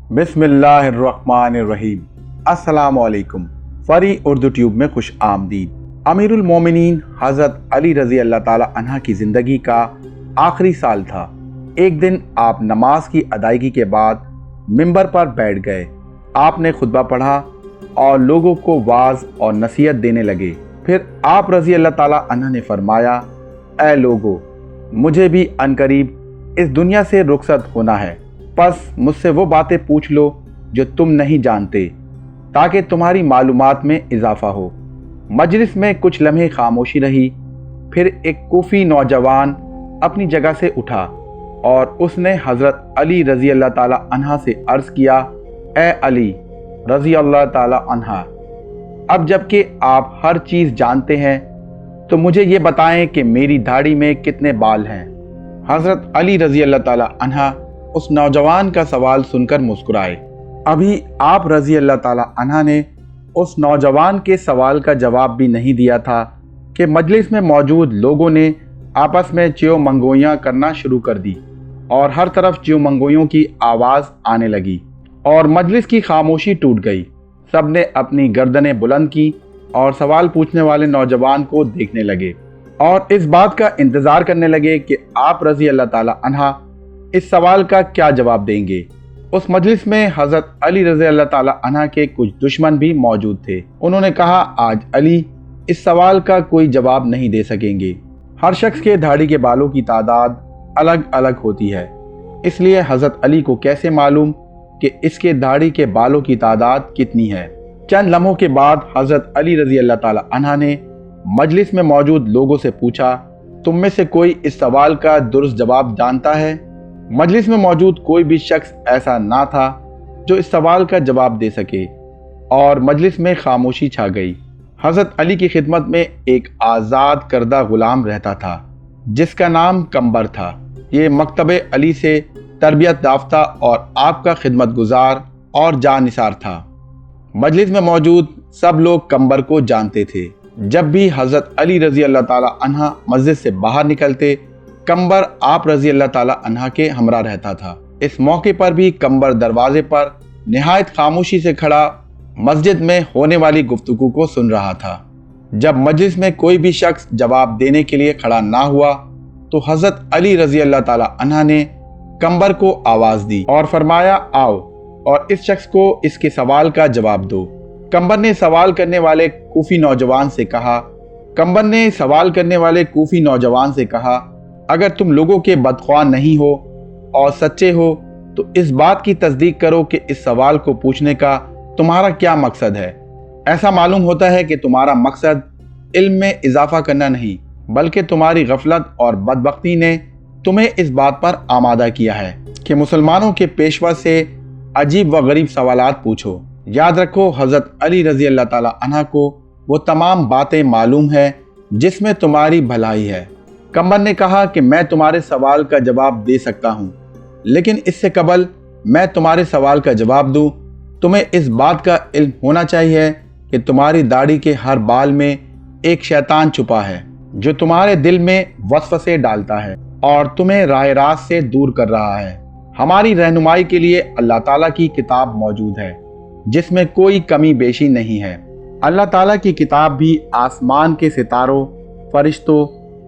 बिस्मिल्लाहिर्रहमानिर्रहीम। अस्सलामुअलैकुम। फरी उर्दू ट्यूब में खुश आमदीद। अमीरुल मोमिनीन हज़रत अली रज़ी अल्लाह ताला अन्हा की ज़िंदगी का आखिरी साल था। एक दिन आप नमाज की अदायगी के बाद मिंबर पर बैठ गए। आपने खुतबा पढ़ा और लोगों को वाज और नसीहत देने लगे। फिर आप रज़ी अल्लाह ताला अन्हा ने फरमाया, ऐ लोगो, मुझे भी अनकरीब इस दुनिया से रुखसत होना है। बस मुझसे वो बातें पूछ लो जो तुम नहीं जानते, ताकि तुम्हारी मालूमात में इजाफा हो। मजलिस में कुछ लम्हे खामोशी रही। फिर एक कूफी नौजवान अपनी जगह से उठा और उसने हज़रत अली रज़ी अल्लाह ताला अन्हा से अर्ज़ किया, ए अली रज़ी अल्लाह ताला अन्हा, अब जबकि आप हर चीज़ जानते हैं तो मुझे ये बताएं कि मेरी दाढ़ी में कितने बाल हैं। हज़रत अली रज़ी अल्लाह ताला अन्हा उस नौजवान का सवाल सुनकर मुस्कुराए। अभी आप रज़ी अल्लाह ताला अन्हा ने उस नौजवान के सवाल का जवाब भी नहीं दिया था कि मजलिस में मौजूद लोगों ने आपस में च्यो मंगोइयाँ करना शुरू कर दी और हर तरफ च्यो मंगोइयों की आवाज़ आने लगी और मजलिस की खामोशी टूट गई। सब ने अपनी गर्दनें बुलंद की और सवाल पूछने वाले नौजवान को देखने लगे और इस बात का इंतज़ार करने लगे कि आप रज़ी अल्लाह ताला अन्हा इस सवाल का क्या जवाब देंगे। उस मजलिस में हज़रत अली रज़ी अल्लाह ताला अन्हा के कुछ दुश्मन भी मौजूद थे। उन्होंने कहा, आज अली इस सवाल का कोई जवाब नहीं दे सकेंगे। हर शख्स के दाढ़ी के बालों की तादाद अलग अलग होती है, इसलिए हज़रत अली को कैसे मालूम कि इसके दाढ़ी के बालों की तादाद कितनी है। चंद लम्हों के बाद हज़रत अली रज़ी अल्लाह ताला अन्हा ने मजलिस में मौजूद लोगों से पूछा, तुम में से कोई इस सवाल का दुरुस्त जवाब जानता है? मजलिस में मौजूद कोई भी शख्स ऐसा ना था जो इस सवाल का जवाब दे सके और मजलिस में खामोशी छा गई। हज़रत अली की खिदमत में एक आज़ाद करदा गुलाम रहता था जिसका नाम कंबर था। ये मकतबे अली से तरबियत याफ्ता और आपका खिदमत गुजार और जानिसार था। मजलिस में मौजूद सब लोग कंबर को जानते थे। जब भी हज़रत अली रज़ी अल्लाह ताला अन्हा मस्जिद से बाहर निकलते, कंबर आप रज़ी अल्लाह ताला अन्हा के हमरा रहता था। इस मौके पर भी कंबर दरवाजे पर निहायत खामोशी से खड़ा मस्जिद में होने वाली गुफ्तगू को सुन रहा था। जब मजलिस में कोई भी शख्स जवाब देने के लिए खड़ा ना हुआ तो हज़रत अली रज़ी अल्लाह ताला अन्हा ने कंबर को आवाज़ दी और फरमाया, आओ और इस शख्स को इसके सवाल का जवाब दो। कंबर ने सवाल करने वाले कूफी नौजवान से कहा, अगर तुम लोगों के बदख्वाह नहीं हो और सच्चे हो तो इस बात की तस्दीक करो कि इस सवाल को पूछने का तुम्हारा क्या मकसद है। ऐसा मालूम होता है कि तुम्हारा मकसद इल्म में इजाफा करना नहीं, बल्कि तुम्हारी गफलत और बदबख्ती ने तुम्हें इस बात पर आमादा किया है कि मुसलमानों के पेशवा से अजीब व गरीब सवालात पूछो। याद रखो, हज़रत अली रज़ी अल्लाह ताला अन्हा को वो तमाम बातें मालूम है जिसमें तुम्हारी भलाई है। कंबर ने कहा कि मैं तुम्हारे सवाल का जवाब दे सकता हूँ, लेकिन इससे कबल मैं तुम्हारे सवाल का जवाब दूँ, तुम्हें इस बात का इल्म होना चाहिए कि तुम्हारी दाढ़ी के हर बाल में एक शैतान छुपा है जो तुम्हारे दिल में वसवसे डालता है और तुम्हें राह रास्त से दूर कर रहा है। हमारी रहनुमाई के लिए अल्लाह ताला की किताब मौजूद है जिसमें कोई कमी बेशी नहीं है। अल्लाह ताला की किताब भी आसमान के सितारों, फरिश्तों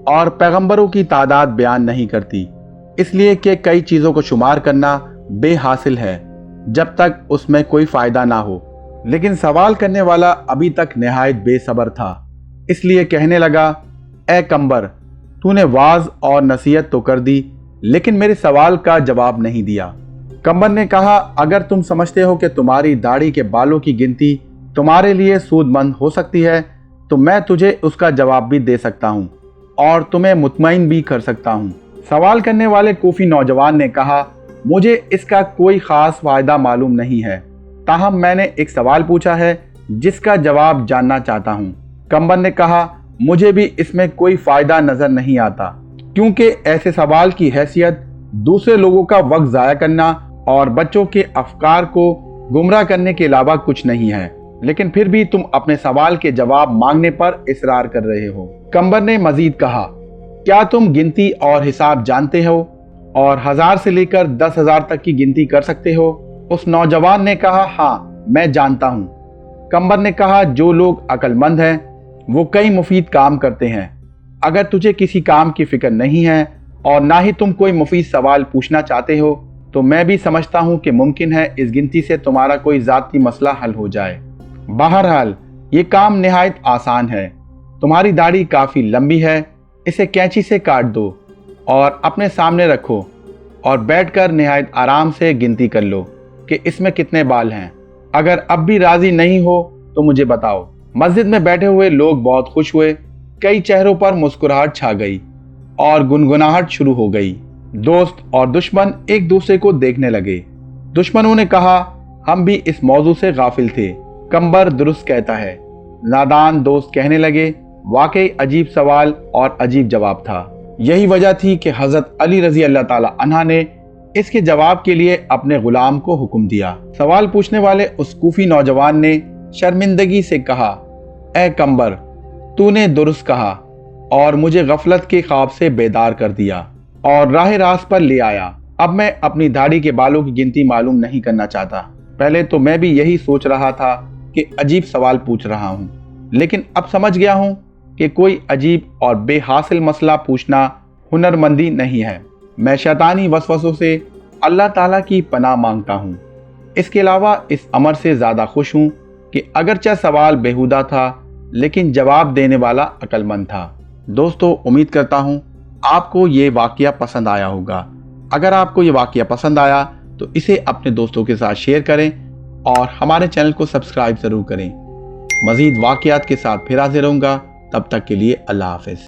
और पैगंबरों की तादाद बयान नहीं करती, इसलिए कि कई चीज़ों को शुमार करना बेहासिल है जब तक उसमें कोई फ़ायदा ना हो। लेकिन सवाल करने वाला अभी तक निहायत बेसब्र था, इसलिए कहने लगा, ए कंबर, तूने वाज और नसीहत तो कर दी, लेकिन मेरे सवाल का जवाब नहीं दिया। कंबर ने कहा, अगर तुम समझते हो कि तुम्हारी दाढ़ी के बालों की गिनती तुम्हारे लिए सूदमंद हो सकती है तो मैं तुझे उसका जवाब भी दे सकता हूँ और तुम्हें मुतमईन भी कर सकता हूँ। सवाल करने वाले कूफी नौजवान ने कहा, मुझे इसका कोई ख़ास फ़ायदा मालूम नहीं है, ताहम मैंने एक सवाल पूछा है जिसका जवाब जानना चाहता हूँ। कंबर ने कहा, मुझे भी इसमें कोई फ़ायदा नज़र नहीं आता, क्योंकि ऐसे सवाल की हैसियत दूसरे लोगों का वक्त ज़ाया करना और बच्चों के अफकार को गुमराह करने के अलावा कुछ नहीं है। लेकिन फिर भी तुम अपने सवाल के जवाब मांगने पर इसरार कर रहे हो। कंबर ने मजीद कहा, क्या तुम गिनती और हिसाब जानते हो और 1000 से लेकर 10,000 तक की गिनती कर सकते हो? उस नौजवान ने कहा, हाँ मैं जानता हूँ। कंबर ने कहा, जो लोग अक्लमंद हैं वो कई मुफीद काम करते हैं। अगर तुझे किसी काम की फिक्र नहीं है और ना ही तुम कोई मुफीद सवाल पूछना चाहते हो तो मैं भी समझता हूँ कि मुमकिन है इस गिनती से तुम्हारा कोई ज़ाती मसला हल हो जाए। बहरहाल ये काम निहायत आसान है। तुम्हारी दाढ़ी काफ़ी लंबी है, इसे कैंची से काट दो और अपने सामने रखो और बैठकर निहायत आराम से गिनती कर लो कि इसमें कितने बाल हैं। अगर अब भी राजी नहीं हो तो मुझे बताओ। मस्जिद में बैठे हुए लोग बहुत खुश हुए। कई चेहरों पर मुस्कुराहट छा गई और गुनगुनाहट शुरू हो गई। दोस्त और दुश्मन एक दूसरे को देखने लगे। दुश्मनों ने कहा, हम भी इस मौजू से गाफिल थे। कंबर दुरुस्त कहता है। नादान दोस्त कहने लगे, वाकई अजीब सवाल और अजीब जवाब था। यही वजह थी कि हजरत अली रजी अल्लाह ताला अन्हा ने इसके जवाब के लिए अपने गुलाम को हुक्म दिया। सवाल पूछने वाले उस कूफी नौजवान ने शर्मिंदगी से कहा, ए कंबर, तूने दुरुस्त कहा और मुझे गफलत के ख्वाब से बेदार कर दिया और राह रास्त पर ले आया। अब मैं अपनी दाढ़ी के बालों की गिनती मालूम नहीं करना चाहता। पहले तो मैं भी यही सोच रहा था कि अजीब सवाल पूछ रहा हूँ, लेकिन अब समझ गया हूँ कि कोई अजीब और बेहासिल मसला पूछना हुनरमंदी नहीं है। मैं शैतानी वसवसों से अल्लाह ताला की पनाह मांगता हूँ। इसके अलावा इस अमर से ज़्यादा खुश हूँ कि अगरचे सवाल बेहुदा था लेकिन जवाब देने वाला अक्लमंद था। दोस्तों, उम्मीद करता हूँ आपको ये वाक़या पसंद आया होगा। अगर आपको ये वाक़या पसंद आया तो इसे अपने दोस्तों के साथ शेयर करें और हमारे चैनल को सब्सक्राइब ज़रूर करें। मज़ीद वाक़यात के साथ फिर हाज़िर रहूँगा। तब तक के लिए अल्लाह हाफ़िज़।